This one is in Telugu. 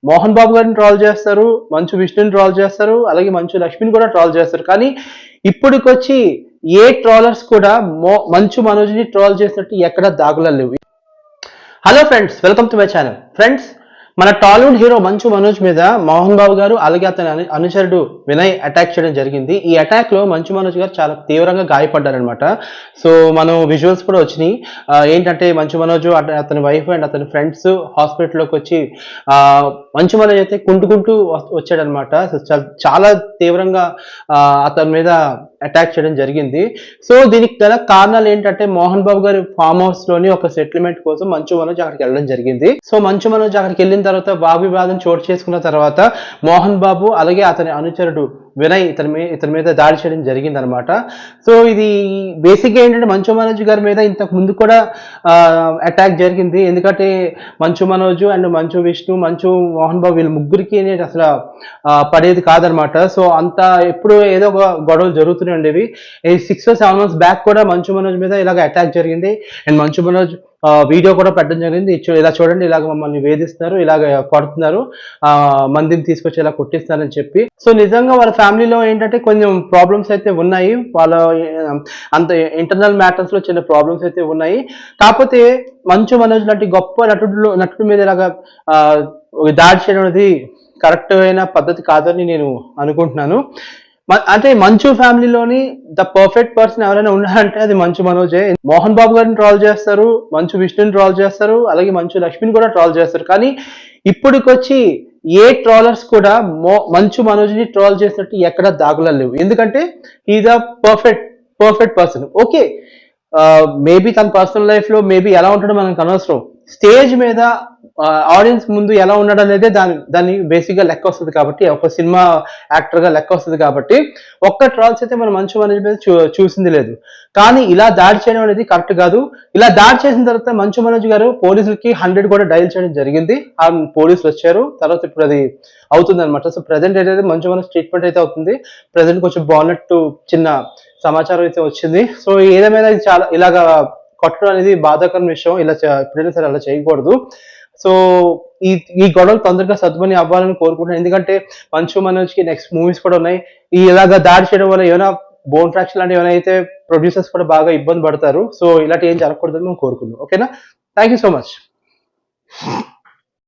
మోహన్ బాబు గారిని ట్రోల్ చేస్తారు, మంచు విష్ణుని ట్రోల్ చేస్తారు, అలాగే మంచు లక్ష్మిని కూడా ట్రోల్ చేస్తారు. కానీ ఇప్పటికొచ్చి ఏ ట్రోలర్స్ కూడా మంచు మనోజ్ని ట్రోల్ చేసినట్టు ఎక్కడ దాఖలాలు లేవు. Hello friends, welcome to my channel. Friends, మన టాలీవుడ్ హీరో మంచు మనోజ్ మీద మోహన్ బాబు గారు అలాగే అతని అనుచరుడు వినయ్ అటాక్ చేయడం జరిగింది. ఈ అటాక్ లో మంచు మనోజ్ గారు చాలా తీవ్రంగా గాయపడ్డారనమాట. సో మనం విజువల్స్ కూడా వచ్చినాయి. ఏంటంటే మంచు మనోజ్ అతని వైఫ్ అండ్ అతని ఫ్రెండ్స్ హాస్పిటల్లోకి వచ్చి మంచు మనోజ్ అయితే కుంటుకుంటూ వచ్చాడనమాట. సో చాలా తీవ్రంగా అతని మీద అటాక్ చేయడం జరిగింది. సో దీనికి గల కారణాలు ఏంటంటే మోహన్ బాబు గారి ఫామ్ హౌస్ లోని ఒక సెటిల్మెంట్ కోసం మంచు మనోజ్ అక్కడికి వెళ్ళడం జరిగింది. సో మంచు మనోజ్ అక్కడికి వెళ్ళిన తర్వాత వాగ్వివాదం చోటు చేసుకున్న తర్వాత మోహన్ బాబు అలాగే అతని అనుచరుడు వినయ్ ఇతని మీద దాడి చేయడం జరిగింది అనమాట. సో ఇది బేసిక్గా ఏంటంటే మంచు మనోజ్ గారి మీద ఇంతకు ముందు కూడా అటాక్ జరిగింది. ఎందుకంటే మంచు మనోజ్ అండ్ మంచు విష్ణు, మంచు మోహన్ బాబు వీళ్ళ ముగ్గురికి అసలు పడేది కాదనమాట. సో అంత ఎప్పుడు ఏదో ఒక గొడవలు జరుగుతూనే ఉండేవి. 6 or 7 months బ్యాక్ కూడా మంచు మనోజ్ మీద ఇలాగ అటాక్ జరిగింది. అండ్ మంచు మనోజ్ వీడియో కూడా పెట్టడం జరిగింది. ఇలా చూడండి, ఇలాగ మమ్మల్ని వేధిస్తున్నారు, ఇలాగ కొడుతున్నారు, మందిని తీసుకొచ్చి ఇలా కొట్టిస్తున్నారని చెప్పి. సో నిజంగా వాళ్ళ ఫ్యామిలీలో ఏంటంటే కొంచెం ప్రాబ్లమ్స్ అయితే ఉన్నాయి. వాళ్ళ అంత ఇంటర్నల్ మ్యాటర్స్ లో చిన్న ప్రాబ్లమ్స్ అయితే ఉన్నాయి. కాకపోతే మంచు మనోజ్ లాంటి గొప్ప నటుడి మీద ఇలాగా దాడి చేయడం అనేది కరెక్ట్ అయిన పద్ధతి కాదని నేను అనుకుంటున్నాను. అంటే మంచు ఫ్యామిలీలోని ద పర్ఫెక్ట్ పర్సన్ ఎవరైనా ఉన్నారంటే అది మంచు మనోజే. మోహన్ బాబు గారిని ట్రోల్ చేస్తారు, మంచు విష్ణుని ట్రోల్ చేస్తారు, అలాగే మంచు లక్ష్మిని కూడా ట్రోల్ చేస్తారు. కానీ ఇప్పటికొచ్చి ఏ ట్రోలర్స్ కూడా మంచు మనోజ్ని ట్రోల్ చేసినట్టు ఎక్కడ దాఖలాలు లేవు. ఎందుకంటే is a perfect person. Okay, maybe తన పర్సనల్ లైఫ్ లో మేబీ ఎలా ఉంటాడో మనకు అనవసరం. స్టేజ్ మీద ఆడియన్స్ ముందు ఎలా ఉన్నాడు అనేది దాన్ని బేసిక్ గా లెక్క వస్తుంది. కాబట్టి ఒక సినిమా యాక్టర్ గా లెక్క వస్తుంది. కాబట్టి ఒక్క ట్రాల్స్ అయితే మనం మంచు మనోజ్ మీద చూసింది లేదు. కానీ ఇలా దాడి చేయడం అనేది కరెక్ట్ కాదు. ఇలా దాడి చేసిన తర్వాత మంచు మనోజ్ గారు పోలీసులకి 100 కూడా డైల్ చేయడం జరిగింది. ఆ పోలీసులు వచ్చారు. తర్వాత ఇప్పుడు అది అవుతుంది అనమాట. సో ప్రెసెంట్ అయితే మంచు మనోజ్ ట్రీట్మెంట్ అయితే అవుతుంది. ప్రెసెంట్ కొంచెం బాగున్నట్టు చిన్న సమాచారం అయితే వచ్చింది. సో ఏదేమైనా చాలా ఇలాగా కొట్టడం అనేది బాధాకరమైన విషయం. ఇలా ఎప్పుడైనా సరే అలా చేయకూడదు. సో ఈ గొడవలు తొందరగా సద్దుమని అవ్వాలని కోరుకుంటున్నాను. ఎందుకంటే మంచు మనోజ్ కి నెక్స్ట్ మూవీస్ కూడా ఉన్నాయి. ఇలాగా దాడి చేయడం వల్ల ఏమైనా బోన్ ఫ్రాక్చర్ లాంటివి ఏమైనా అయితే ప్రొడ్యూసర్స్ కూడా బాగా ఇబ్బంది పడతారు. సో ఇలాంటి ఏం జరగకూడదని మేము కోరుకుందాం. ఓకేనా? Thank you so much.